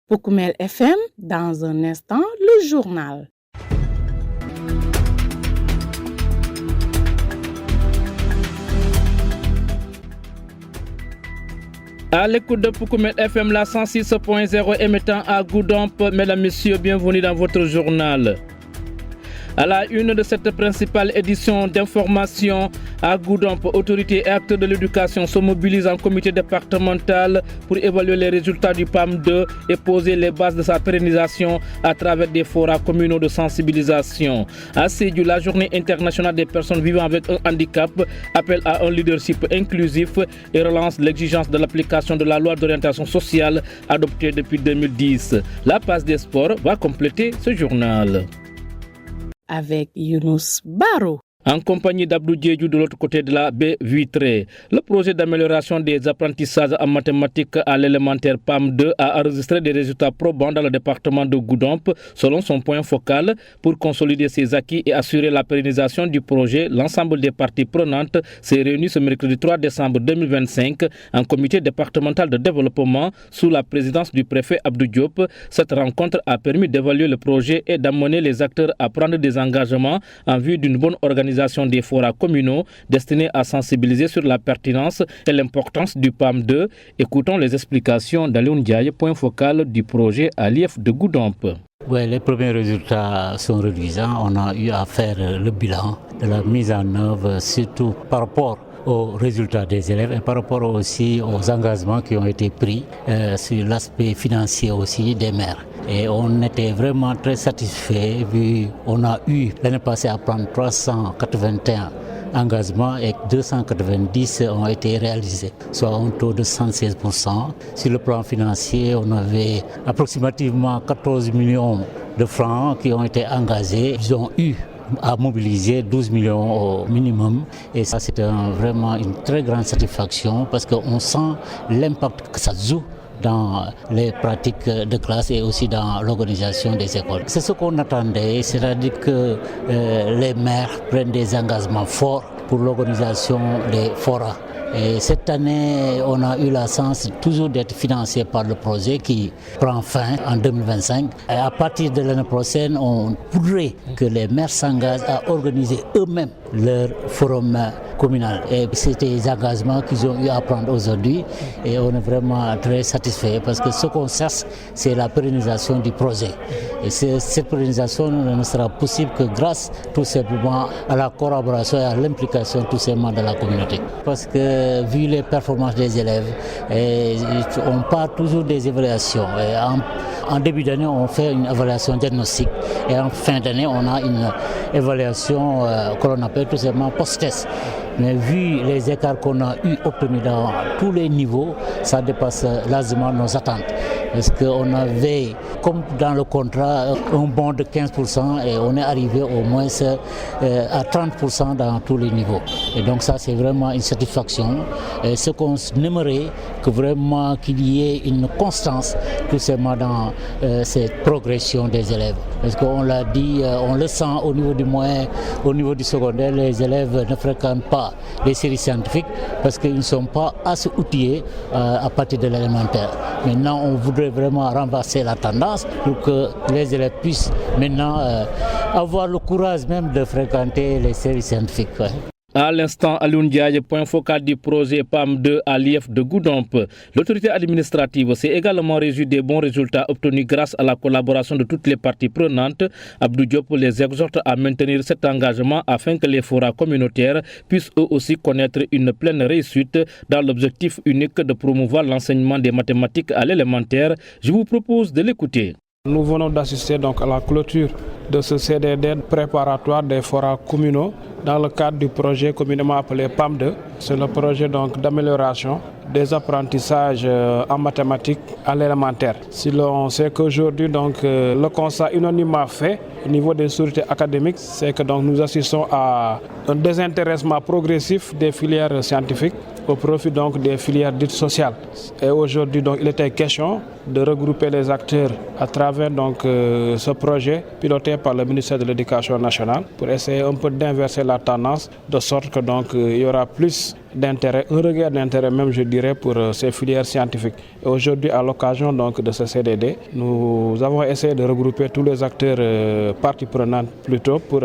Pour Koumel FM, dans un instant, le journal. À l'écoute de Poukoumel FM, la 106.0 émettant à Goudomp. Mesdames, Messieurs, bienvenue dans votre journal. À la une de cette principale édition d'information, à Goudomp, autorités et acteurs de l'éducation se mobilisent en comité départemental pour évaluer les résultats du PAM2 et poser les bases de sa pérennisation à travers des forats communaux de sensibilisation. À Sédhiou, la journée internationale des personnes vivant avec un handicap appelle à un leadership inclusif et relance l'exigence de l'application de la loi d'orientation sociale adoptée depuis 2010. La passe des sports va compléter ce journal. Avec Younous Baro. En compagnie d'Abdou Diédhiou de l'autre côté de la baie vitrée, le projet d'amélioration des apprentissages en mathématiques à l'élémentaire PAM2 a enregistré des résultats probants dans le département de Goudomp. Selon son point focal, pour consolider ses acquis et assurer la pérennisation du projet, l'ensemble des parties prenantes s'est réuni ce mercredi 3 décembre 2025 en comité départemental de développement sous la présidence du préfet Abdou Diop. Cette rencontre a permis d'évaluer le projet et d'amener les acteurs à prendre des engagements en vue d'une bonne organisation des forats communaux destinés à sensibiliser sur la pertinence et l'importance du PAM2. Écoutons les explications d'Alioune Ndiaye, point focal du projet à l'IEF de Goudomp. Oui, les premiers résultats sont reluisants. On a eu à faire le bilan de la mise en œuvre, surtout par rapport aux résultats des élèves et par rapport aussi aux engagements qui ont été pris sur l'aspect financier aussi des maires. Et on était vraiment très satisfaits vu on a eu l'année passée à prendre 381 engagements et 290 ont été réalisés, soit un taux de 116%. Sur le plan financier, on avait approximativement 14 millions de francs qui ont été engagés. Ils ont eu à mobiliser 12 millions au minimum et ça c'est vraiment une très grande satisfaction parce qu'on sent l'impact que ça joue dans les pratiques de classe et aussi dans l'organisation des écoles. C'est ce qu'on attendait, c'est-à-dire que les maires prennent des engagements forts pour l'organisation des forats. Et cette année, on a eu la chance toujours d'être financé par le projet qui prend fin en 2025. Et à partir de l'année prochaine, on voudrait que les maires s'engagent à organiser eux-mêmes leur forum communal. Et c'est des engagements qu'ils ont eu à prendre aujourd'hui et on est vraiment très satisfaits parce que ce qu'on cherche, c'est la pérennisation du projet. Et cette pérennisation ne sera possible que grâce tout simplement à la collaboration et à l'implication tout simplement de la communauté. Parce que vu les performances des élèves, on part toujours des évaluations. Et en début d'année, on fait une évaluation diagnostique et en fin d'année, on a une évaluation que l'on appelle tout simplement post-test. Mais vu les écarts qu'on a obtenus dans tous les niveaux, ça dépasse largement nos attentes. Parce qu'on avait, comme dans le contrat, un bond de 15% et on est arrivé au moins à 30% dans tous les niveaux. Et donc ça, c'est vraiment une satisfaction. Et ce qu'on aimerait, que vraiment qu'il y ait une constance tout simplement dans cette progression des élèves. Parce qu'on l'a dit, on le sent au niveau du moyen, au niveau du secondaire, les élèves ne fréquentent pas les séries scientifiques parce qu'ils ne sont pas assez outillés à partir de l'élémentaire. Maintenant, on voudrait vraiment renverser la tendance pour que les élèves puissent maintenant avoir le courage même de fréquenter les séries scientifiques. Ouais. À l'instant, Alioune Ndiaye, point focal du projet PAM2 à l'IEF de Goudomp. L'autorité administrative s'est également réjouie des bons résultats obtenus grâce à la collaboration de toutes les parties prenantes. Abdou Diop les exhorte à maintenir cet engagement afin que les forats communautaires puissent eux aussi connaître une pleine réussite dans l'objectif unique de promouvoir l'enseignement des mathématiques à l'élémentaire. Je vous propose de l'écouter. Nous venons d'assister donc à la clôture de ce CDD préparatoire des forats communaux dans le cadre du projet communément appelé PAM2. C'est le projet donc d'amélioration des apprentissages en mathématiques à l'élémentaire. Si l'on sait qu'aujourd'hui, donc, le constat unanimement fait au niveau des autorités académiques, c'est que donc, nous assistons à un désintéressement progressif des filières scientifiques au profit donc des filières dites sociales. Et aujourd'hui, donc, il était question de regrouper les acteurs à travers donc, ce projet piloté par le ministère de l'Éducation nationale pour essayer un peu d'inverser la tendance de sorte que donc, il y aura plus d'intérêt, un regard d'intérêt même je dirais pour ces filières scientifiques. Et aujourd'hui, à l'occasion donc, de ce CDD, nous avons essayé de regrouper tous les acteurs parties prenantes plutôt pour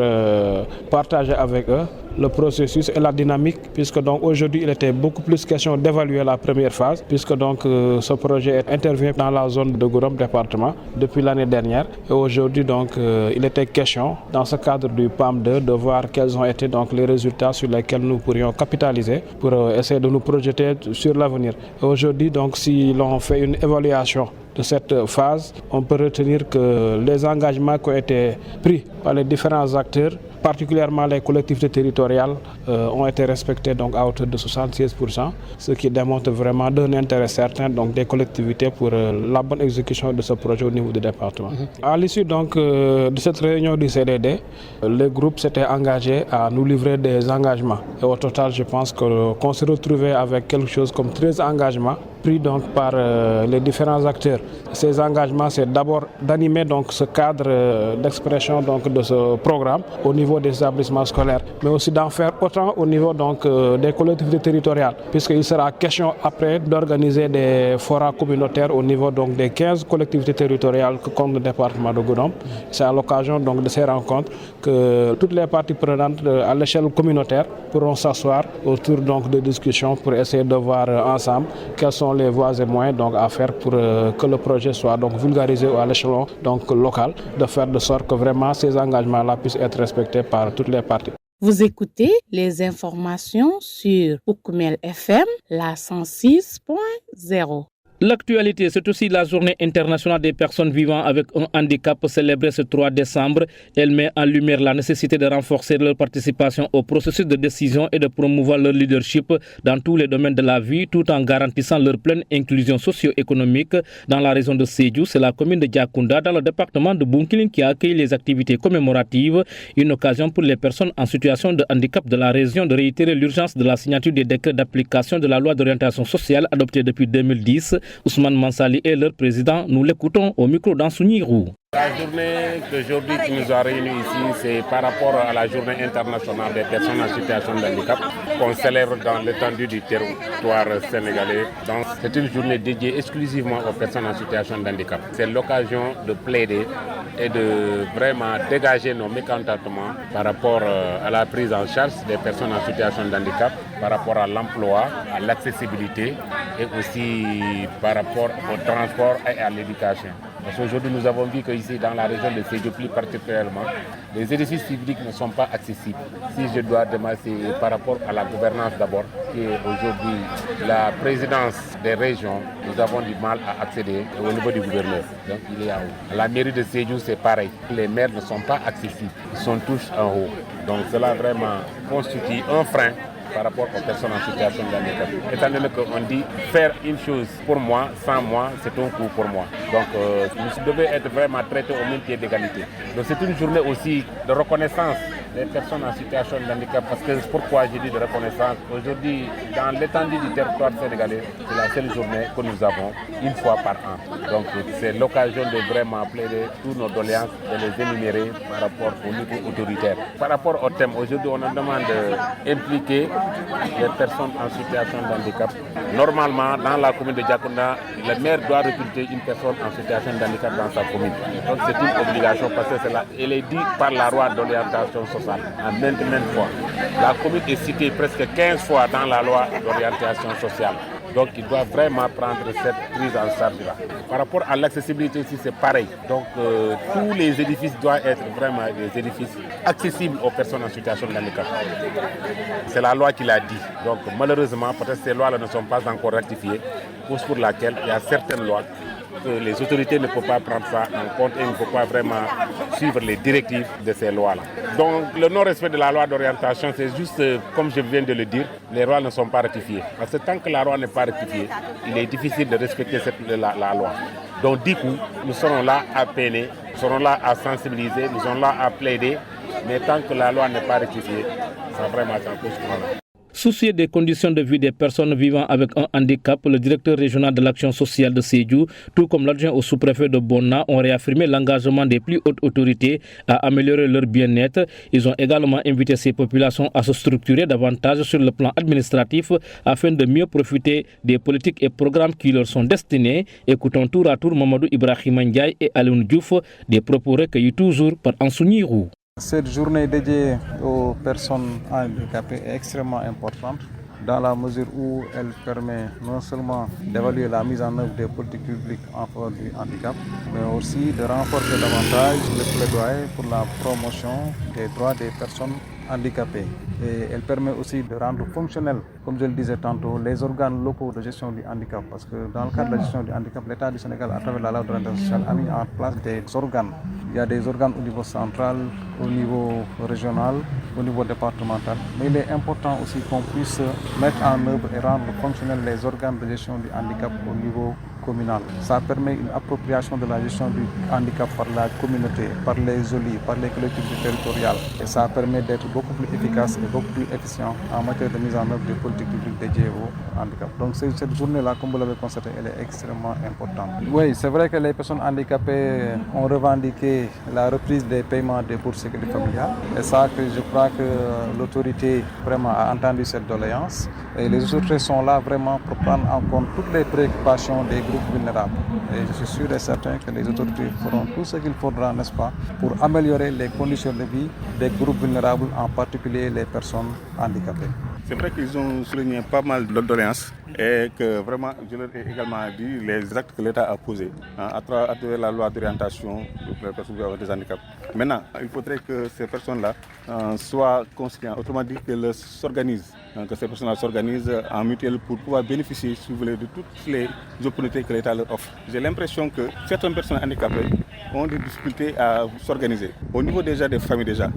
partager avec eux le processus et la dynamique, puisque donc aujourd'hui il était beaucoup plus question d'évaluer la première phase, puisque donc ce projet intervient dans la zone de Goudomp département depuis l'année dernière. Et aujourd'hui donc il était question dans ce cadre du PAM2 de voir quels ont été donc les résultats sur lesquels nous pourrions capitaliser pour essayer de nous projeter sur l'avenir. Et aujourd'hui donc si l'on fait une évaluation de cette phase, on peut retenir que les engagements qui ont été pris par les différents acteurs, particulièrement les collectivités territoriales, ont été respectés donc à hauteur de 76%, ce qui démontre vraiment d'un intérêt certain donc des collectivités pour la bonne exécution de ce projet au niveau du département. À l'issue donc de cette réunion du CDD, le groupe s'était engagé à nous livrer des engagements. Et au total, je pense qu'on s'est retrouvé avec quelque chose comme 13 engagements pris donc par les différents acteurs. Ces engagements, c'est d'abord d'animer donc ce cadre d'expression donc de ce programme au niveau des établissements scolaires, mais aussi d'en faire autant au niveau donc des collectivités territoriales, puisqu'il sera question après d'organiser des forats communautaires au niveau donc des 15 collectivités territoriales que compte le département de Goudomp. C'est à l'occasion donc de ces rencontres que toutes les parties prenantes à l'échelle communautaire pourront s'asseoir autour donc de discussions pour essayer de voir ensemble quels sont les voies et moyens donc à faire pour que le projet soit donc vulgarisé à l'échelon donc local, de faire de sorte que vraiment ces engagements-là puissent être respectés par toutes les parties. Vous écoutez les informations sur Oukoumel FM, la 106.0. L'actualité, c'est aussi la journée internationale des personnes vivant avec un handicap célébrée ce 3 décembre. Elle met en lumière la nécessité de renforcer leur participation au processus de décision et de promouvoir leur leadership dans tous les domaines de la vie tout en garantissant leur pleine inclusion socio-économique. Dans la région de Sédhiou, c'est la commune de Diakounda, dans le département de Bounkiling, qui a accueilli les activités commémoratives. Une occasion pour les personnes en situation de handicap de la région de réitérer l'urgence de la signature des décrets d'application de la loi d'orientation sociale adoptée depuis 2010. Ousmane Mansali est leur président. Nous l'écoutons au micro d'Ansouni Roux. La journée d'aujourd'hui qui nous a réunis ici, c'est par rapport à la journée internationale des personnes en situation de handicap qu'on célèbre dans l'étendue du territoire sénégalais. Donc, c'est une journée dédiée exclusivement aux personnes en situation de handicap. C'est l'occasion de plaider et de vraiment dégager nos mécontentements par rapport à la prise en charge des personnes en situation de handicap, par rapport à l'emploi, à l'accessibilité et aussi par rapport au transport et à l'éducation. Parce qu'aujourd'hui, nous avons vu qu'ici, dans la région de Sédhiou plus particulièrement, les édifices publics ne sont pas accessibles. Si je dois demander, c'est par rapport à la gouvernance d'abord, qui est aujourd'hui la présidence des régions, nous avons du mal à accéder au niveau du gouverneur. Donc, il est en haut. À la mairie de Sédhiou, c'est pareil. Les maires ne sont pas accessibles. Ils sont tous en haut. Donc, cela vraiment constitue un frein par rapport aux personnes en situation de handicap. Étant donné qu'on dit faire une chose pour moi, sans moi, c'est un coup pour moi. Donc nous devons être vraiment traités au même pied d'égalité. Donc c'est une journée aussi de reconnaissance des personnes en situation de handicap. Parce que pourquoi j'ai dit de reconnaissance? Aujourd'hui, dans l'étendue du territoire sénégalais, c'est la seule journée que nous avons une fois par an. Donc c'est l'occasion de vraiment plaider toutes nos doléances, de les énumérer par rapport au niveau autoritaire. Par rapport au thème, aujourd'hui on nous demande d'impliquer les personnes en situation de handicap. Normalement, dans la commune de Diakounda, le maire doit recruter une personne en situation de handicap dans sa commune. Donc c'est une obligation parce que elle est dit par la loi d'orientation sociale en maintes fois. La commune est citée presque 15 fois dans la loi d'orientation sociale. Donc il doit vraiment prendre cette prise en charge-là. Par rapport à l'accessibilité aussi, c'est pareil. Donc tous les édifices doivent être vraiment des édifices accessibles aux personnes en situation de handicap. C'est la loi qui l'a dit. Donc malheureusement, peut-être ces lois-là ne sont pas encore ratifiées, cause pour laquelle il y a certaines lois les autorités ne peuvent pas prendre ça en compte et ne peuvent pas vraiment suivre les directives de ces lois-là. Donc le non-respect de la loi d'orientation, c'est juste, comme je viens de le dire, les lois ne sont pas ratifiées. Parce que tant que la loi n'est pas ratifiée, il est difficile de respecter la loi. Donc du coup, nous serons là à peiner, nous serons là à sensibiliser, nous serons là à plaider, mais tant que la loi n'est pas ratifiée, ça vraiment ça cause problème. Soucieux des conditions de vie des personnes vivant avec un handicap, le directeur régional de l'action sociale de Sédhiou, tout comme l'adjoint au sous-préfet de Bonna, ont réaffirmé l'engagement des plus hautes autorités à améliorer leur bien-être. Ils ont également invité ces populations à se structurer davantage sur le plan administratif afin de mieux profiter des politiques et programmes qui leur sont destinés. Écoutons tour à tour Mamadou Ibrahima Ndiaye et Alioune Diouf, des propos recueillis toujours par Ansouni Roux. Cette journée dédiée aux personnes handicapées est extrêmement importante dans la mesure où elle permet non seulement d'évaluer la mise en œuvre des politiques publiques en faveur du handicap, mais aussi de renforcer davantage le plaidoyer pour la promotion des droits des personnes handicapées. Et elle permet aussi de rendre fonctionnels, comme je le disais tantôt, les organes locaux de gestion du handicap. Parce que dans le cadre de la gestion du handicap, l'État du Sénégal, à travers la loi d'orientation sociale, a mis en place des organes. Il y a des organes au niveau central, au niveau régional, au niveau départemental. Mais il est important aussi qu'on puisse mettre en œuvre et rendre fonctionnels les organes de gestion du handicap au niveau communal. Ça permet une appropriation de la gestion du handicap par la communauté, par les OLI, par les collectivités territoriales. Et ça permet d'être beaucoup plus efficace et beaucoup plus efficient en matière de mise en œuvre des politiques publiques dédiées au handicap. Donc cette journée-là, comme vous l'avez constaté, elle est extrêmement importante. Oui, c'est vrai que les personnes handicapées ont revendiqué la reprise des paiements des bourses sécurité familiale. Et ça, je crois que l'autorité vraiment a entendu cette doléance. Et les autorités sont là vraiment pour prendre en compte toutes les préoccupations des groupes vulnérables. Et je suis sûr et certain que les autorités feront tout ce qu'il faudra, n'est-ce pas, pour améliorer les conditions de vie des groupes vulnérables, en particulier les personnes handicapées. C'est vrai qu'ils ont souligné pas mal de doléances et que vraiment, je leur ai également dit les actes que l'État a posés à travers la loi d'orientation pour les personnes avec des handicaps. Maintenant, il faudrait que ces personnes-là soient conscientes, autrement dit qu'elles s'organisent, que ces personnes-là s'organisent en mutuelle pour pouvoir bénéficier, si vous voulez, de toutes les opportunités que l'État leur offre. J'ai l'impression que certaines personnes handicapées ont des difficultés à s'organiser. Au niveau déjà des familles déjà,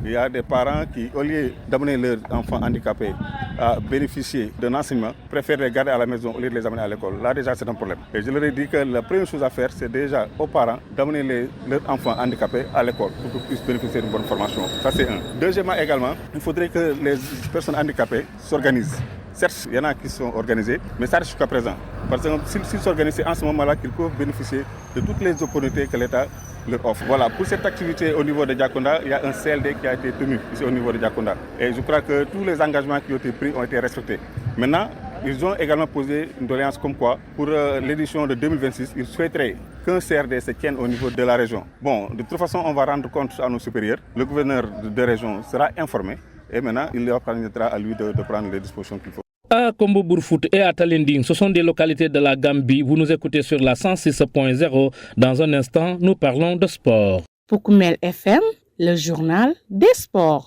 il y a des parents qui, au lieu d'amener leurs enfants handicapés à bénéficier d'un enseignement, préfèrent les garder à la maison au lieu de les amener à l'école. Là déjà c'est un problème. Et je leur ai dit que la première chose à faire, c'est déjà aux parents d'amener leurs enfants handicapés à l'école pour qu'ils puissent bénéficier d'une bonne formation. Ça c'est un. Deuxièmement également, il faudrait que les personnes handicapées s'organisent. Certes, il y en a qui sont organisés, mais ça reste jusqu'à présent. Parce que s'ils s'organisent, c'est en ce moment-là qu'ils peuvent bénéficier de toutes les opportunités que l'État leur offre. Voilà, pour cette activité au niveau de Diakonda, il y a un CLD qui a été tenu ici au niveau de Diakonda. Et je crois que tous les engagements qui ont été pris ont été respectés. Maintenant, ils ont également posé une doléance comme quoi, pour l'édition de 2026, ils souhaiteraient qu'un CRD se tienne au niveau de la région. Bon, de toute façon, on va rendre compte à nos supérieurs. Le gouverneur de région sera informé et maintenant, il leur permettra à lui de prendre les dispositions qu'il faut. À Kombo Bourfout et à Talending, ce sont des localités de la Gambie. Vous nous écoutez sur la 106.0. Dans un instant, nous parlons de sport. Pour Koumel FM, le journal des sports.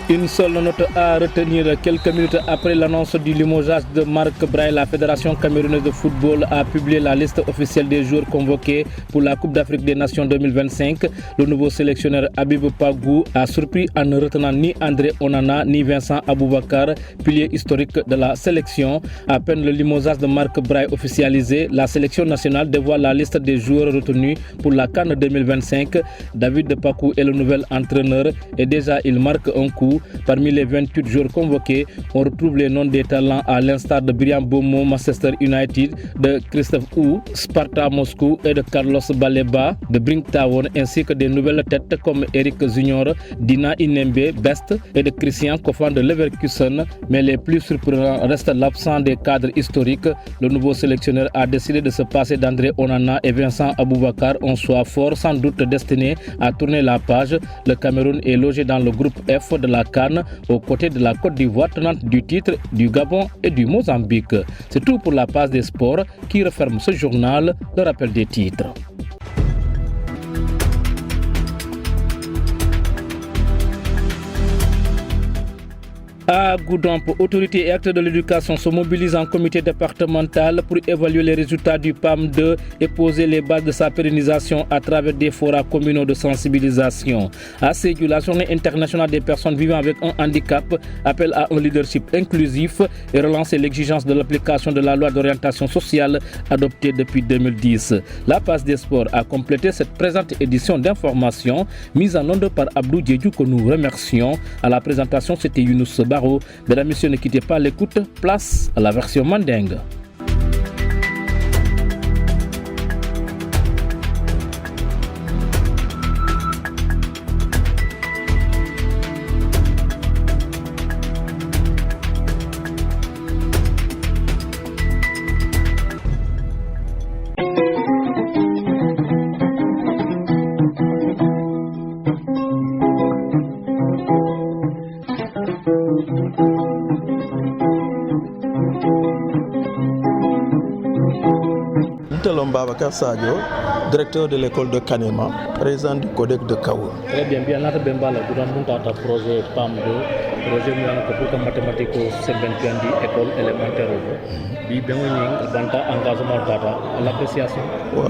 Une seule note à retenir. Quelques minutes après l'annonce du limogeage de Marc Braille, la Fédération camerounaise de football a publié la liste officielle des joueurs convoqués pour la Coupe d'Afrique des Nations 2025. Le nouveau sélectionneur Habib Pagou a surpris en ne retenant ni André Onana ni Vincent Aboubakar, pilier historique de la sélection. À peine le limogeage de Marc Braille officialisé, la sélection nationale dévoile la liste des joueurs retenus pour la CAN 2025. David Pagou est le nouvel entraîneur et déjà il marque un coup. Parmi les 28 joueurs convoqués, on retrouve les noms des talents à l'instar de Brian Bomo, Manchester United, de Christophe Hou, Sparta Moscou et de Carlos Baleba, de Brinktown, ainsi que des nouvelles têtes comme Eric Junior, Dina Inembe, Best et de Christian Koffan de Leverkusen. Mais les plus surprenants restent l'absence des cadres historiques. Le nouveau sélectionneur a décidé de se passer d'André Onana et Vincent Aboubakar, un choix fort sans doute destiné à tourner la page. Le Cameroun est logé dans le groupe F de la CAN aux côtés de la Côte d'Ivoire tenante du titre, du Gabon et du Mozambique. C'est tout pour la page des sports qui referme ce journal. Le rappel des titres. À Goudomp, autorités et acteurs de l'éducation se mobilisent en comité départemental pour évaluer les résultats du PAM 2 et poser les bases de sa pérennisation à travers des forats communaux de sensibilisation. À Sédhiou, la journée internationale des personnes vivant avec un handicap appelle à un leadership inclusif et relancer l'exigence de l'application de la loi d'orientation sociale adoptée depuis 2010. La passe des sports a complété cette présente édition d'information mise en onde par Abdou Diédhiou que nous remercions. À la présentation, c'était Younous Barro. Mesdames, Messieurs, ne quittez pas l'écoute. Place à la version mandingue. Babacar Sadio, directeur de l'école de Kanema, président du Codec de Kaour. Très bien, bien là, Bembala, dans projet PAM 2, projet pour mathématiques c'est 21 école élémentaire. Bi bien engagement data l'appréciation.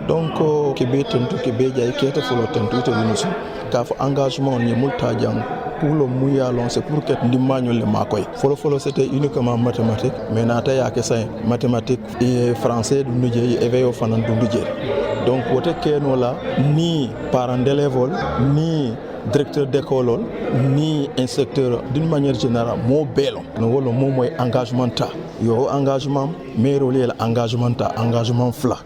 Donc Kébé tentu Kébé jay kete folo tentu te yunusu ka fa engagement ni multa jang pour le mouyalon c'est pour que ndimaño le makoy folo c'était uniquement mathématiques mais nata ya ke say mathématiques et français du nujé éveil fanan du nujé donc wote keno la ni parent d'élève ni directeur d'école ni inspecteur d'une manière générale mo belo no wolo mo moy engagement ta yo engagement maire li engagement ta engagement fla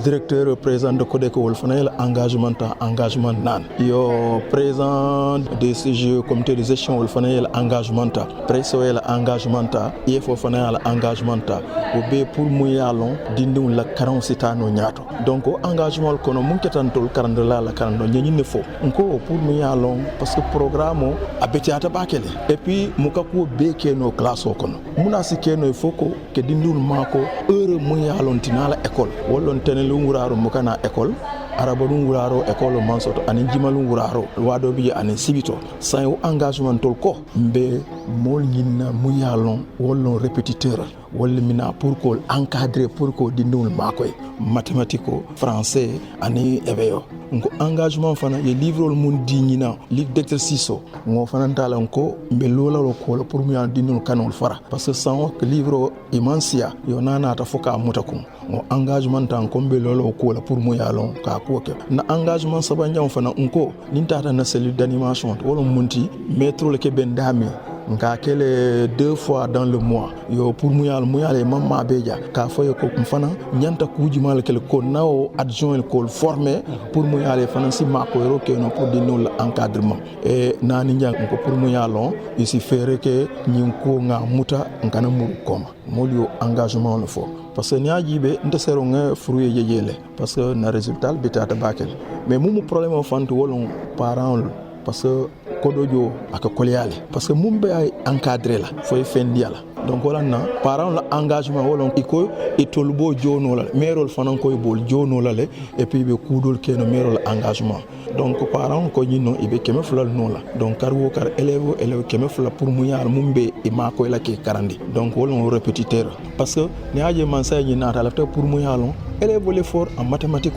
directeur président de Codec wol fana engagement ta engagement nan yo président de CGE comité de gestion wol fana engagement ta presso engagement ta ifo fana engagement ta o be pour mu yalon dindu la 40 citano ñaato donc engagement kono mun ketantol 40 la 40 ñi ne fo ko pour mu long parce que programme a betiata bakele et puis mukaku be keno classe o kono muna sikeno il faut que dindul mako heure mu yalon tinala école wollon tenelu nguraro mukana école arabadun wuraro école mansoto ani jimalun wuraro wado bi ani sibito sans engagement tol ko mbe mol nyinna mu yalon wollon répétiteur wolle mina pour ko encadrer pour ko dindul makoy mathématico français ani ebeyo ngo engagement fana ye livre mun dignina ligue d'exercice ngo fana tala ko mbe lola ko pour mu dindul kanol fara parce que sans que livre immensia yo nana ta foka mutakum ngo engagement tan ko mbe lola ko pour mu yalon ka ko ke na engagement sabanya fana unko nintata na cellule d'animation wala munti metro le ke bendami nga kele 2 fois dans le mois yo pour muyal mamma beja ka foye ko fana nyanta kuji mal kele ko nawo adjoint ko formé pour muyal fana si mako ro ke no pour dinol encadrement et nani njang ko pour muyalon ici faire que nyin ko nga muta ngana muru koma molio engagement le fo parce que niajibe ndesero nga fruit yejele parce que na résultat bitata bakel mais mumu problème o fantu wolon parents parce que kodojo aka kolyale parce que mumbe ay encadrer la foy fendi ala donc wala na parents la engagement wolon iko etolbo jono la merol fanan koy bol jono la le et puis be kudol keno merol engagement donc parents ko nyino ibe keme fulal no la donc karwo kar élève keme fula pour muyal mumbe e makoy la ke karandi donc wolon répétiteur parce que ni aje man say ni nata la pour muyalon élève l'effort en mathématiques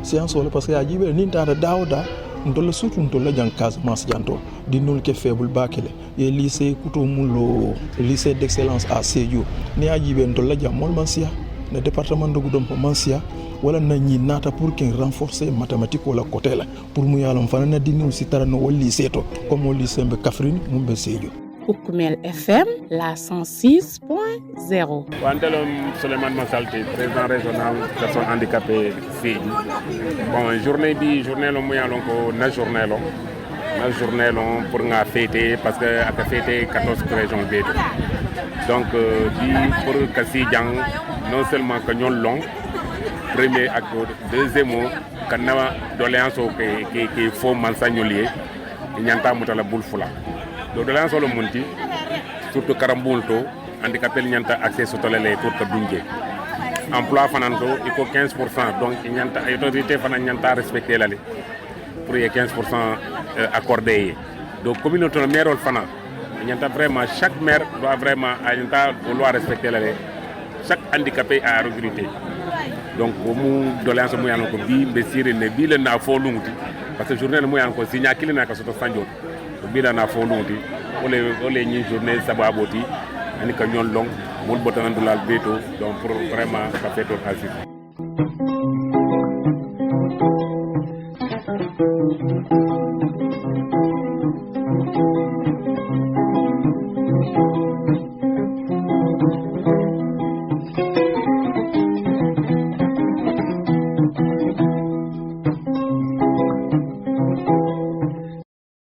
science wala parce que ajibe ni tata dawda ndola surtout ndola jang Casamance janto di nul ke faible bakele et lycée kuto mulo lycée d'excellence à Sédhiou ni ajibe ndola jam mol mansia le département de Goudomp mansia wala na ñi nata pour que renforcer mathématiques wala côté la pour mu yalom fana na di nul ci tarano wal lycée to comme au lycée be Kaffrine mu be Sédhiou Oukoumel FM, la 106.0. Wandelom Souleymane Massalté, président régional personnes handicapées Sédhiou. Bon, journée long moyen long na journée long pour nga fêter parce que aka fêter 14 régions B. Donc pour kasi jang non seulement que ñol long premier ak deuxième kana doléance qui faut mansagnolier ñanta mutala bulfula do doléance lo munti surtout karambulto handicapé ñanta accès sotolele pour que dunje emploi fananto il faut 15% donc ñanta ay autorité fanan ñanta respecter la pour les 15% accordé donc communauté mérol fana vraiment chaque maire doit vraiment vouloir respecter la loi. Chaque handicapé a recruté. Donc mu doléance mu yan ko bi be sire ne bi le na fo lunguti parce que journée mu yan ko signa kilina ka soto fanjo bi la na fo lunguti ole ni journée sababoti ani ka ñol long mul botanandulal beto donc pour vraiment ka feto assis